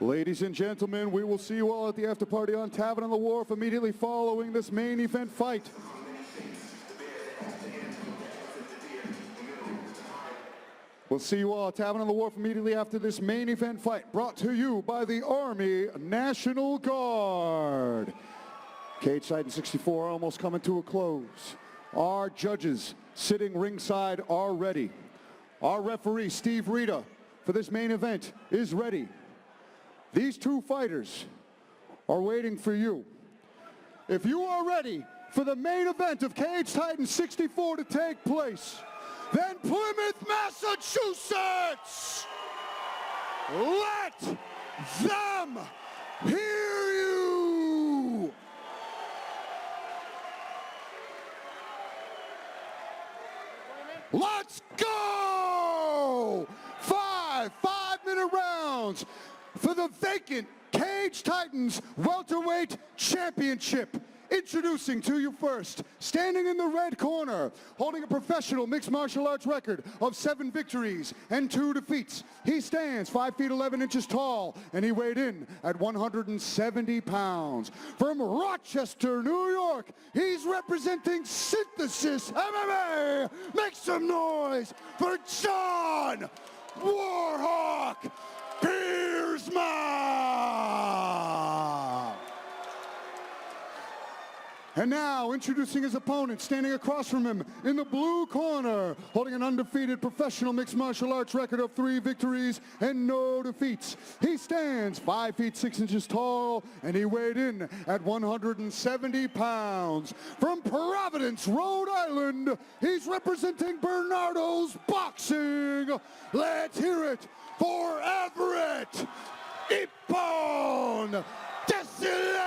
Ladies and gentlemen, we will see you all at the after party on Tavern on the Wharf immediately following this main event fight. We'll see you all at Tavern on the Wharf immediately after this main event fight, brought to you by the Army National Guard. Cage Titan 64 almost coming to a close. Our judges sitting ringside are ready. Our referee, Steve Rita, for this main event is ready. These two fighters are waiting for you. If you are ready for the main event of Cage Titan 64 to take place, then Plymouth, Massachusetts, let them hear you. Let's go! 5-minute rounds for the vacant Cage Titans Welterweight Championship. Introducing to you first, standing in the red corner, holding a professional mixed martial arts record of 7 victories and 2 defeats. He stands 5 feet 11 inches tall, and he weighed in at 170 pounds. From Rochester, New York, he's representing Synthesis MMA. Make some noise for John Warhawk Piersma! And now, introducing his opponent, standing across from him in the blue corner, holding an undefeated professional mixed martial arts record of 3 victories and no defeats. He stands 5 feet 6 inches tall, and he weighed in at 170 pounds. From Providence, Rhode Island, he's representing Bernardo's Boxing. Let's hear it for Everet Ippon Desilets!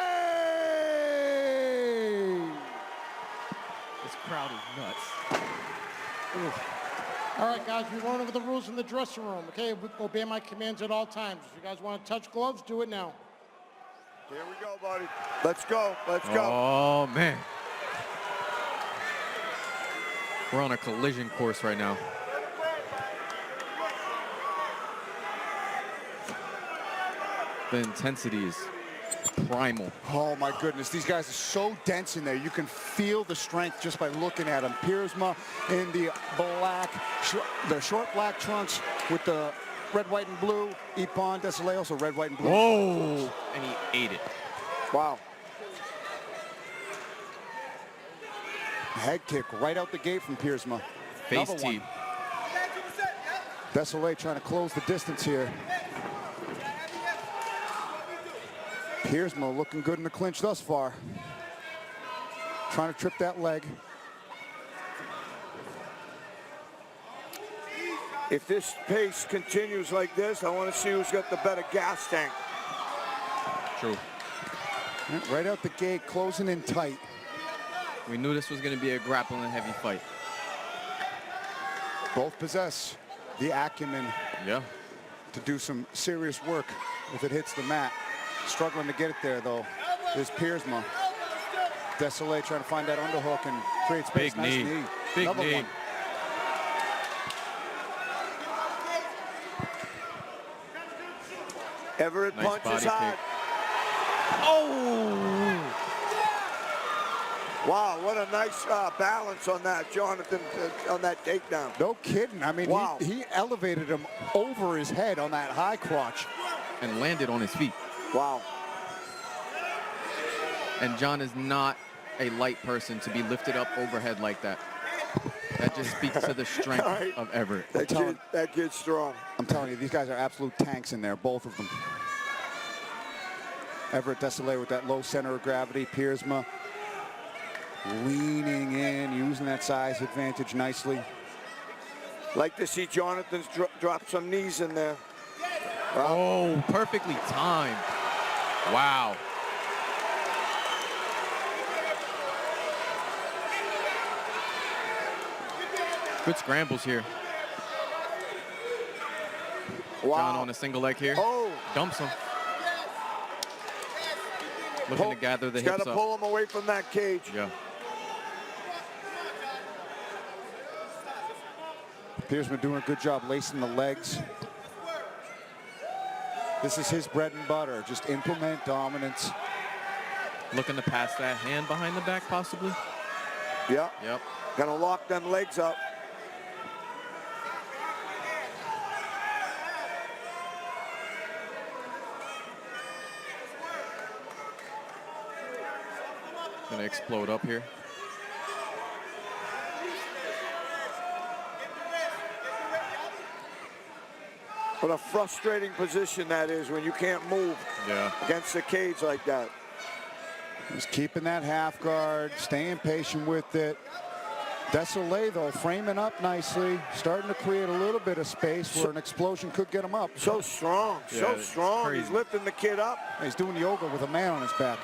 This crowd is nuts. All right, guys, we went over the rules in the dressing room, okay? Obey my commands at all times. If you guys want to touch gloves, do it now. Here we go, buddy. Let's go. Let's go. Oh, man. We're on a collision course right now. The intensity is primal. Oh my goodness, these guys are so dense in there. You can feel the strength just by looking at them. Piersma in the short black trunks with the red, white, and blue. Ippon Desilets also red, white, and blue. Whoa! And he ate it. Wow. Head kick right out the gate from Piersma. Face teep. Desilets trying to close the distance here. Piersma looking good in the clinch thus far. Trying to trip that leg. If this pace continues like this, I want to see who's got the better gas tank. True. Right out the gate, closing in tight. We knew this was going to be a grappling heavy fight. Both possess the acumen Yeah. to do some serious work if it hits the mat. Struggling to get it there, though, is Piersma. Desilets trying to find that underhook and create space. Big nice knee. Big Another knee. one. Everet Nice punches body hard. kick. Oh! Wow, what a nice balance on that, Jonathan, on that takedown. No kidding. I mean, Wow. he elevated him over his head on that high crotch. And landed on his feet. Wow. And John is not a light person to be lifted up overhead like that. That just speaks to the strength Right. of Everet. That kid's strong. I'm telling you, these guys are absolute tanks in there, both of them. Everet Desilets with that low center of gravity. Piersma leaning in, using that size advantage nicely. Like to see Jonathan's drop some knees in there. Oh, perfectly timed. Wow. Good scrambles here. Wow. John on a single leg here. Oh. Dumps him. Looking to gather the He's hips got to up. pull him away from that cage. Yeah. Piersma doing a good job lacing the legs. This is his bread and butter. Just implement dominance. Looking to pass that hand behind the back, possibly. Yeah. Yep. Gonna lock them legs up. Gonna explode up here. What a frustrating position that is when you can't move against the cage like that. He's keeping that half guard, staying patient with it. Desilets, though, framing up nicely, starting to create a little bit of space where an explosion could get him up. So strong, so strong. Crazy. He's lifting the kid up. He's doing yoga with a man on his back.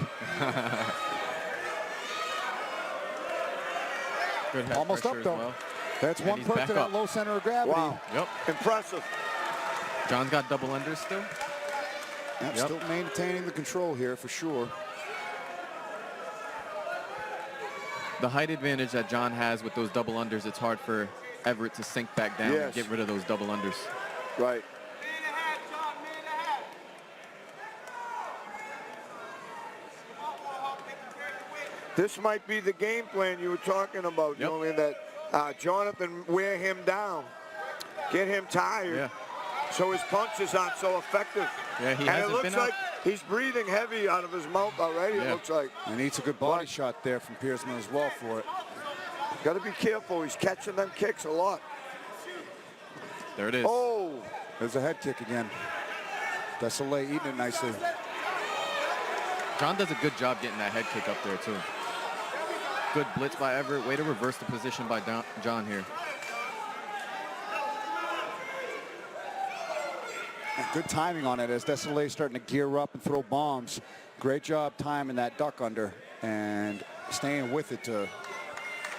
Good head Almost up, pressure though. as well. That's And one he's perk back to that up. low center of gravity. Wow. Yep. Impressive. John's got double unders still. Yep, still maintaining the control here for sure. The height advantage that John has with those double unders, it's hard for Everet to sink back down and get rid of those double unders. Right. This might be the game plan you were talking about, Julian, that Jonathan wear him down, get him tired, so his punches aren't so effective. Yeah, he and hasn't it looks been like he's breathing heavy out of his mouth already, it looks like. And needs a good body shot there from Piersma as well for it. Got to be careful. He's catching them kicks a lot. There it is. Oh. There's a head kick again. Desilets eating it nicely. John does a good job getting that head kick up there, too. Good blitz by Everet. Way to reverse the position by John here. And good timing on it as Desilets starting to gear up and throw bombs. Great job timing that duck under and staying with it to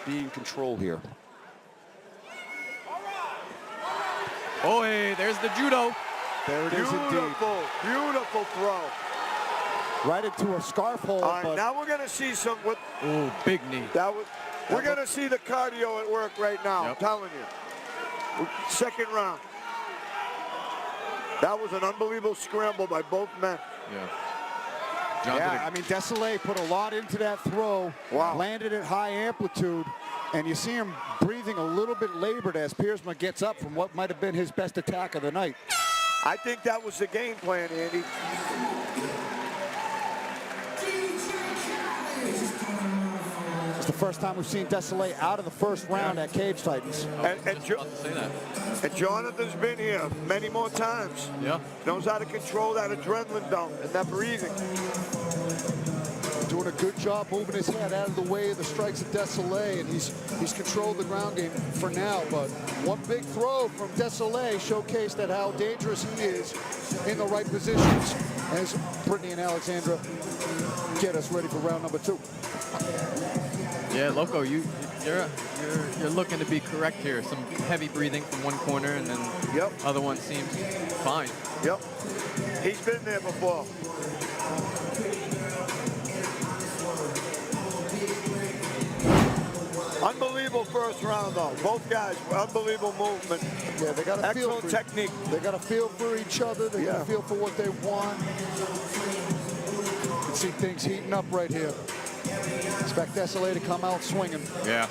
be in control here. Oh, hey, there's the judo. There it is indeed. Beautiful, beautiful throw. Right into a scarf hole. All right, but now we're going to see some. Oh, big knee. We're going to see the cardio at work right now. I'm telling you. Second round. That was an unbelievable scramble by both men. I mean, Desilets put a lot into that throw. Wow. Landed at high amplitude. And you see him breathing a little bit labored as Piersma gets up from what might have been his best attack of the night. I think that was the game plan, Andy. It's the first time we've seen Desilets out of the first round at Cage Titans. And Jonathan's been here many more times. Knows how to control that adrenaline down and that breathing. Doing a good job moving his head out of the way of the strikes of Desilets, and he's controlled the ground game for now. But one big throw from Desilets showcased that how dangerous he is in the right positions as Brittany and Alexandra get us ready for round number 2. Yeah, Loco, you're looking to be correct here. Some heavy breathing from one corner, and then other one seems fine. Yep, he's been there before. Unbelievable first round, though. Both guys, unbelievable movement. Yeah, they got a feel for technique. They got a feel for each other. They got a feel for what they want. You can see things heating up right here. Expect Desilets to come out swinging. Yeah.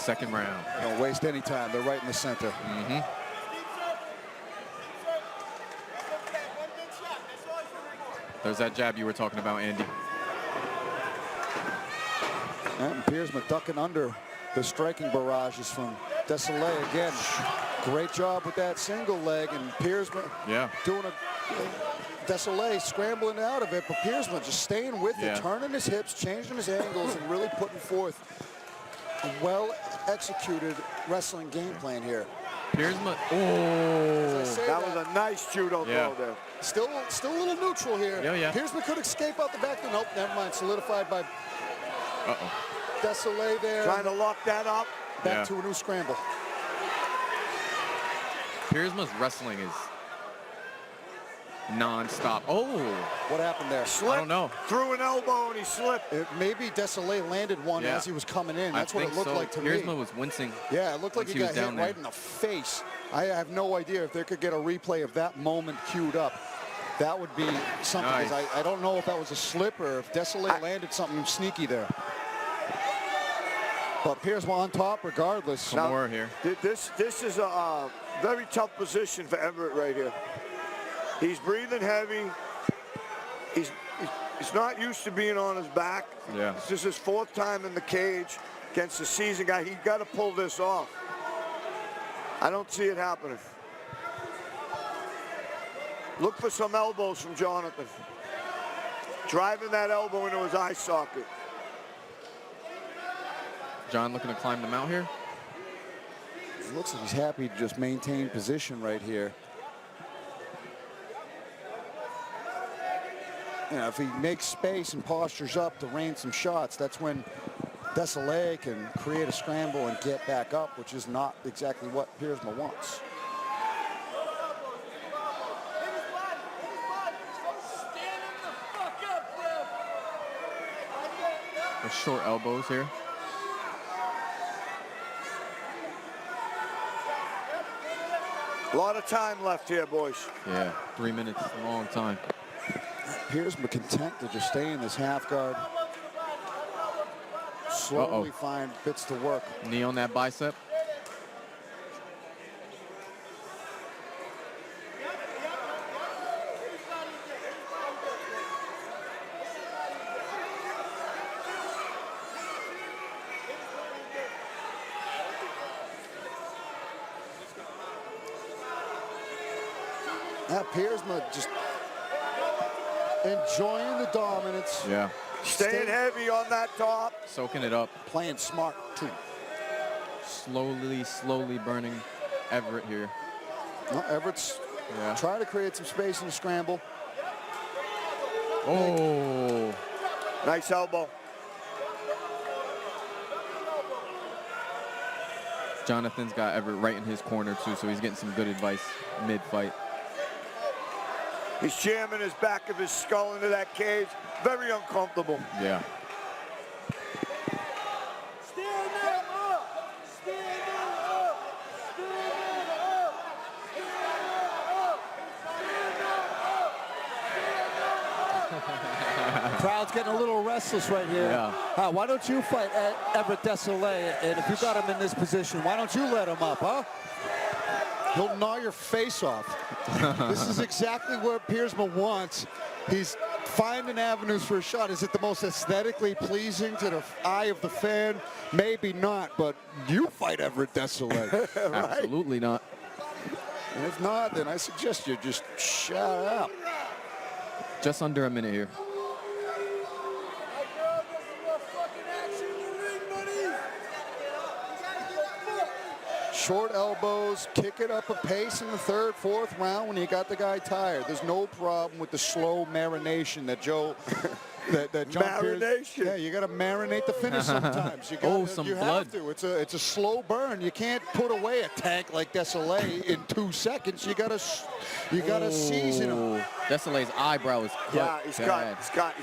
Second round. Don't waste any time. They're right in the center. There's that jab you were talking about, Andy. And Piersma ducking under the striking barrages from Desilets again. Great job with that single leg, and Piersma doing Desilets scrambling out of it, but Piersma just staying with it, turning his hips, changing his angles, and really putting forth a well-executed wrestling game plan here. Piersma, That was a nice judo throw there. Still a little neutral here. Piersma could escape out the back. Nope, never mind. Solidified by Desilets there. Trying to lock that up. Back to a new scramble. Piersma's wrestling is non-stop. Oh, What happened there? I don't know. Threw an elbow and he slipped. Maybe Desilets landed one as he was coming in. That's what it looked like to me. Piersma was wincing. Yeah, it looked like he got hit right in the face. I have no idea if they could get a replay of that moment queued up. That would be something, because I don't know if that was a slip or if Desilets landed something sneaky there. But Piersma on top regardless. Some more here. This is a very tough position for Everet right here. He's breathing heavy. He's not used to being on his back. Yeah. This is his 4th time in the cage against a seasoned guy. He's got to pull this off. I don't see it happening. Look for some elbows from Jonathan. Driving that elbow into his eye socket. John looking to climb the mount here. It looks like he's happy to just maintain position right here. You know, if he makes space and postures up to rain some shots, that's when Desilets can create a scramble and get back up, which is not exactly what Piersma wants. The short elbows here. A lot of time left here, boys. Yeah, 3 minutes, a long time. Piersma content to just stay in this half guard. Slowly find bits to work. Knee on that bicep. Piersma just enjoying the dominance. Yeah. Staying heavy on that top. Soaking it up. Playing smart, too. Slowly burning Everet here. Well, Everett's trying to create some space in the scramble. Oh. Nice elbow. Jonathan's got Everet right in his corner, too, so he's getting some good advice mid-fight. He's jamming his back of his skull into that cage. Very uncomfortable. Yeah. Stand up! Stand up! Stand up! Crowd's getting a little restless right here. Yeah. Why don't you fight Everet Desilets? And if you got him in this position, why don't you let him up, huh? He'll gnaw your face off. This is exactly what Piersma wants. He's finding avenues for a shot. Is it the most aesthetically pleasing to the eye of the fan? Maybe not, but you fight Everet Desilets. Right? Absolutely not. And if not, then I suggest you just shut up. Just under a minute here. Short elbows, kick it up a pace in the 3rd, 4th round when you got the guy tired. There's no problem with the slow marination that Joe, that John Marination. Yeah, you got to marinate the finish sometimes. You gotta, some you blood. have to. It's a slow burn. You can't put away a tank like Desilets in 2 seconds. You gotta season him. Desilets' eyebrow is cut. Yeah, he's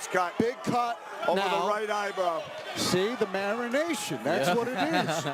cut. Big cut Over now. the right eyebrow. See the marination. That's what it is.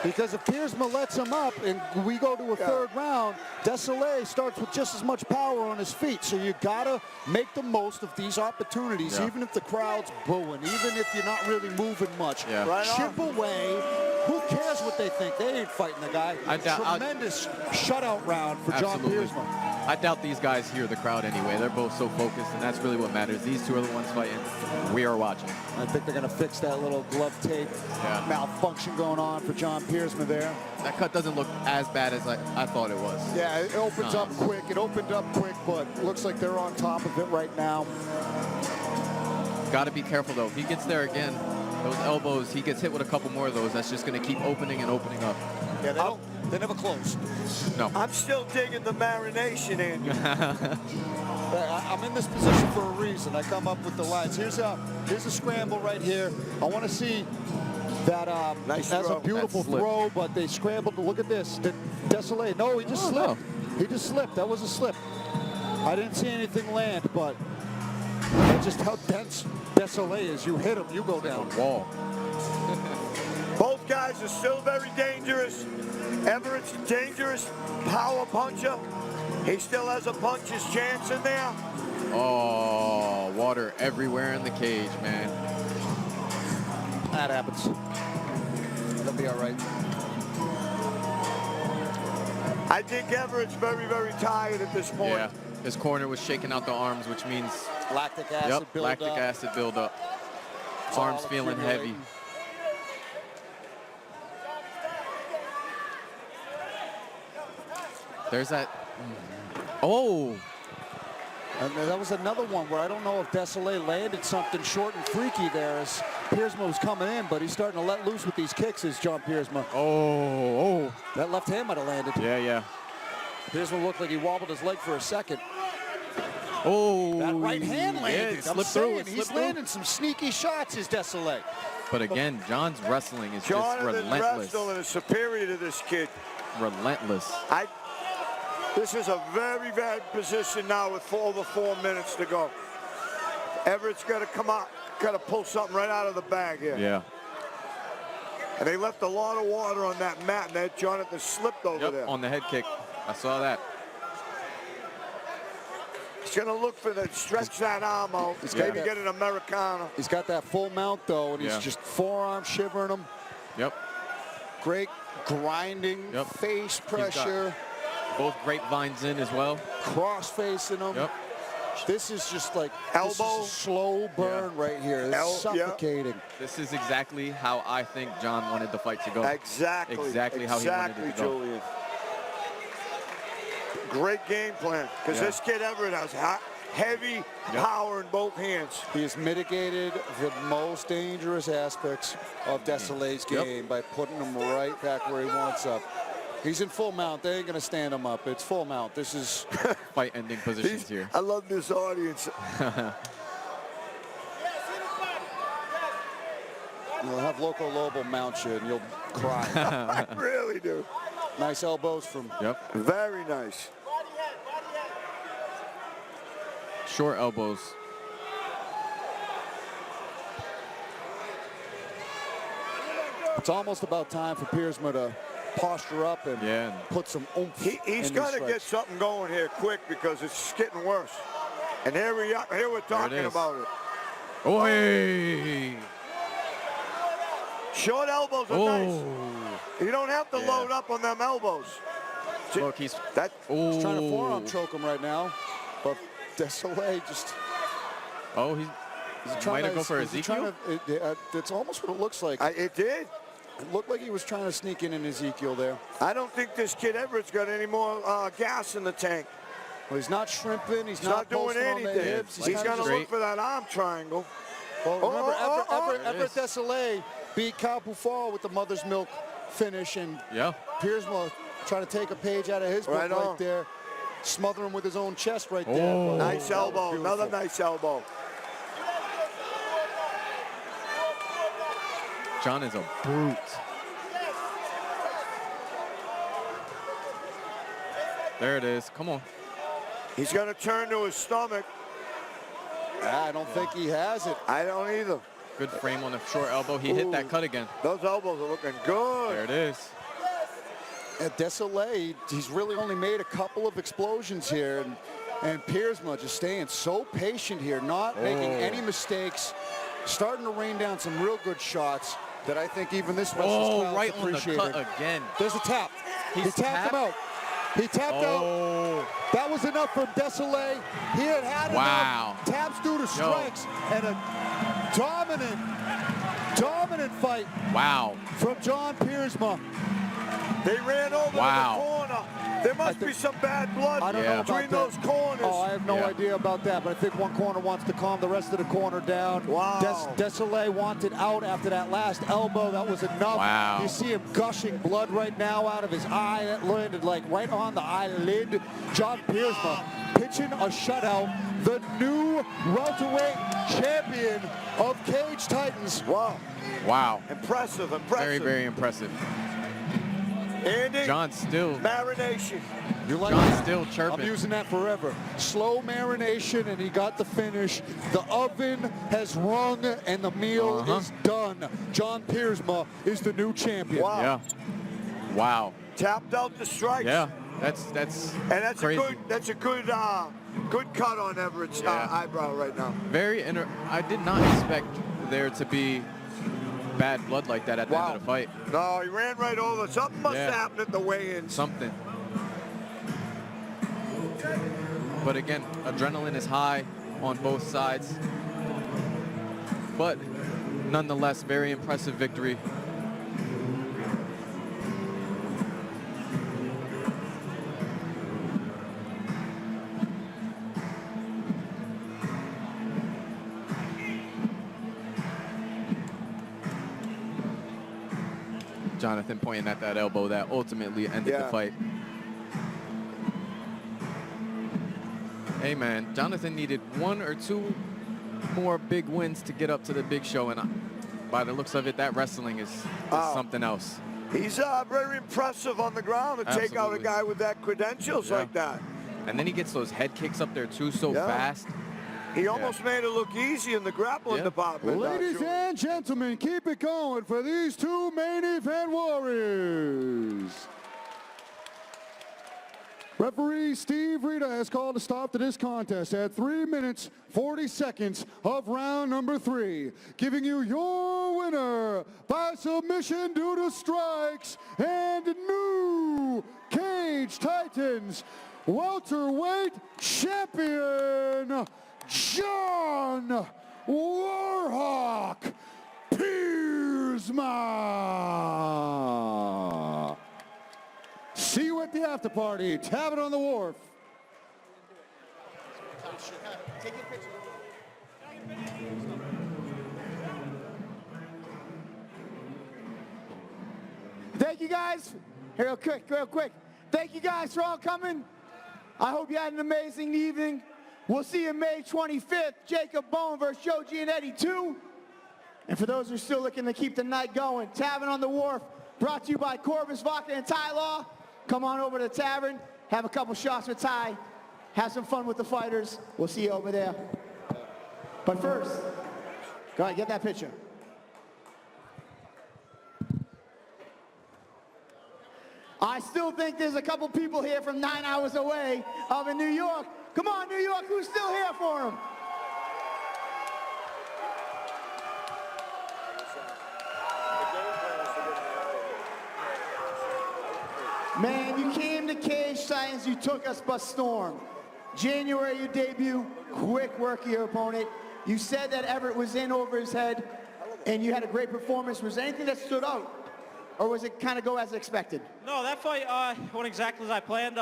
Because if Piersma lets him up and we go to a 3rd round, Desilets starts with just as much power on his feet. So you gotta make the most of these opportunities, even if the crowd's booing, even if you're not really moving much. Yeah. Right Chip away. Who cares what they think? They ain't fighting the guy. Tremendous shutout round for John Piersma. I doubt these guys hear the crowd anyway. They're both so focused, and that's really what matters. These two are the ones fighting. We are watching. I think they're going to fix that little glove tape malfunction going on for John Piersma there. That cut doesn't look as bad as I thought it was. Yeah, it opens up quick. It opened up quick, but looks like they're on top of it right now. Got to be careful, though. If he gets there again, those elbows, he gets hit with a couple more of those. That's just going to keep opening and opening up. Yeah, they never close. No. I'm still digging the marination, Andy. I'm in this position for a reason. I come up with the lines. Here's a scramble right here. I want to see That Nice that's throw. a beautiful That slip. throw, but they scrambled. Look at this. Desilets. No, he just slipped. He just slipped. That was a slip. I didn't see anything land, but that's just how dense Desilets is. You hit him, you go down. Wall. Both guys are still very dangerous. Everett's dangerous power puncher. He still has a puncher's chance in there. Oh, water everywhere in the cage, man. That happens. That'll be all right. I think Everett's very, very tired at this point. Yeah, his corner was shaking out the arms, which means Lactic acid buildup. lactic acid buildup. It's Arms all feeling heavy. accumulating. There's that. Oh, And that was another one where I don't know if Desilets landed something short and freaky there as Piersma was coming in, but he's starting to let loose with these kicks, is John Piersma. oh. That left hand might have landed. Yeah. Piersma looked like he wobbled his leg for a second. Oh. That right hand landed. Yeah, it I'm slipped through. saying, It he's slipped through. landing some sneaky shots, is Desilets. But again, John's wrestling is just Jonathan's relentless. wrestling is superior to this kid. Relentless. This is a very bad position now with over 4 minutes to go. Everett's got to come out, got to pull something right out of the bag here. Yeah. And they left a lot of water on that mat, and that Jonathan slipped over there. On the head kick. I saw that. He's going to look for that, stretch that arm out, maybe get an Americana. He's got that full mount, though, and he's Yeah. just forearm shivering him. Yep. Great grinding, Yep. face pressure, Both grapevines in as well. cross facing him. Yep. This is just like this Elbow. is a slow burn right here. It's suffocating. This is exactly how I think John wanted the fight to go. Exactly. Exactly how he wanted it to go. Julian. Great game plan, because this kid Everett has heavy power in both hands. He has mitigated the most dangerous aspects of Desilets' game by putting him right back where he wants up. He's in full mount. They ain't going to stand him up. It's full mount. This is Fight-ending positions here. I love this audience. You'll have Loco Lobo mount you and you'll cry. I really do. Nice elbows from. Yep. Very nice. Short elbows. It's almost about time for Piersma to posture up and put some oomph. He's in got to these get strikes. something going here quick, because it's getting worse. And here we're talking is. about it. Oy! Short elbows are nice. You don't have to load up on them elbows. Look, he's He's trying to forearm choke him right now, but Desilets just. Oh, he's trying to go for Ezekiel. That's almost what it looks like. It did. It looked like he was trying to sneak in Ezekiel there. I don't think this kid Everett's got any more gas in the tank. Well, he's not shrimping. He's not doing posting on the anything. hips. He's got to look for that arm triangle. Well, remember, There it Everett is. Desilets beat Cal Poufal with the mother's milk finish, and Piersma trying to take a page out of his book right there, smother him with his own chest right there. Nice elbow, another nice elbow. John is a brute. There it is. Come on. He's going to turn to his stomach. I don't think he has it. I don't either. Good frame on the short elbow. He hit that cut again. Those elbows are looking good. There it is. At Desilets, he's really only made a couple of explosions here, and Piersma just staying so patient here, not making any mistakes, starting to rain down some real good shots that I think even this wrestler's crowd's right on the appreciating. cut again. There's a tap. He He's tapped him out. He tapped out. That was enough from Desilets. He had enough taps due to strikes and a dominant fight. Wow. From John Piersma. They ran over to the corner. There must be some bad blood between those corners. Oh, I have no idea about that, but I think one corner wants to calm the rest of the corner down. Wow. Desilets wanted out after that last elbow. That was enough. Wow. You see him gushing blood right now out of his eye. That landed like right on the eyelid. John Piersma pitching a shutout, the new welterweight champion of Cage Titans. Wow. Wow. Impressive, impressive. Very, very impressive. Andy, John still. marination. You like John's that? still chirping. I'm using that forever. Slow marination, and he got the finish. The oven has rung, and the meal is done. John Piersma is the new champion. Wow. Yeah. Wow. Tapped out the strikes. Yeah. That's And that's crazy. a good cut on Everett's eyebrow right now. I did not expect there to be bad blood like that at the end of the fight. No, he ran right over. Something must have happened at the weigh-in. Something. But again, adrenaline is high on both sides. But nonetheless, very impressive victory. Jonathan pointing at that elbow that ultimately ended the fight. Hey man, Jonathan needed 1 or 2 more big wins to get up to the big show, and by the looks of it, that wrestling is something else. He's very impressive on the ground to take out a guy with that credentials like that. And then he gets those head kicks up there too so fast. He almost made it look easy in the grappling department. Ladies and gentlemen, keep it going for these two main event warriors. Referee Steve Rita has called a stop to this contest at 3 minutes, 40 seconds of round number 3, giving you your winner by submission due to strikes and new Cage Titans welterweight champion, John Warhawk Piersma. See you at the after party. Tavern on the Wharf. Thank you guys. Here, real quick. Thank you guys for all coming. I hope you had an amazing evening. We'll see you May 25th, Jacob Bone versus Joe Giannetti 2. And for those who are still looking to keep the night going, Tavern on the Wharf, brought to you by Corvus Vodka and Ty Law. Come on over to the tavern, have a couple shots with Ty, have some fun with the fighters. We'll see you over there. But first, go ahead, get that picture. I still think there's a couple people here from 9 hours away up in New York. Come on, New York, who's still here for them? Man, you came to Cage Titans, you took us by storm. January, your debut, quick work of your opponent. You said that Everett was in over his head, and you had a great performance. Was there anything that stood out, or was it kind of go as expected? No, that fight went exactly as I planned.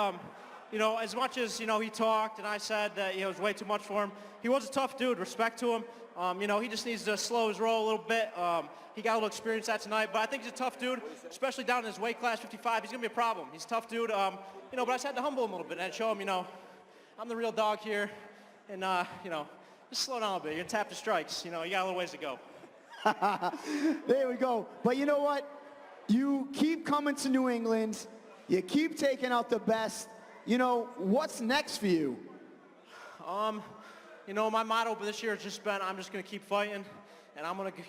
You know, as much as, you know, he talked and I said that it was way too much for him, he was a tough dude, respect to him. You know, he just needs to slow his roll a little bit. He got a little experience that tonight, but I think he's a tough dude, especially down in his weight class, 55. He's going to be a problem. He's a tough dude, you know, but I just had to humble him a little bit and show him, you know, I'm the real dog here, and, you know, just slow down a little bit. You're going to tap the strikes. You know, you got a little ways to go. There we go. But you know what? You keep coming to New England. You keep taking out the best. You know, what's next for you? You know, my motto for this year has just been, I'm just going to keep fighting, and I'm going to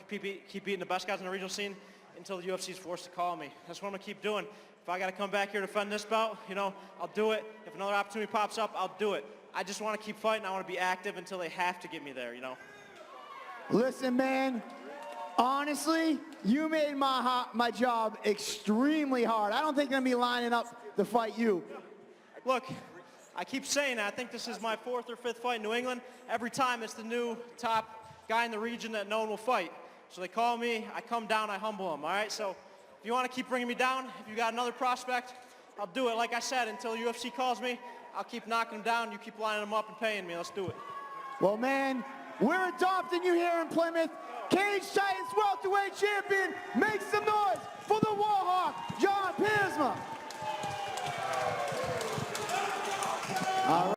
keep beating the best guys in the regional scene until the UFC is forced to call me. That's what I'm going to keep doing. If I got to come back here to defend this belt, you know, I'll do it. If another opportunity pops up, I'll do it. I just want to keep fighting. I want to be active until they have to get me there, you know. Listen, man, honestly, you made my job extremely hard. I don't think I'm going to be lining up to fight you. Look, I keep saying that. I think this is my 4th or 5th fight in New England. Every time it's the new top guy in the region that no one will fight. So they call me, I come down, I humble them, all right? So if you want to keep bringing me down, if you got another prospect, I'll do it. Like I said, until UFC calls me, I'll keep knocking them down. You keep lining them up and paying me. Let's do it. Well, man, we're adopting you here in Plymouth. Cage Titans welterweight champion, make some noise for the Warhawk, John Piersma. All right.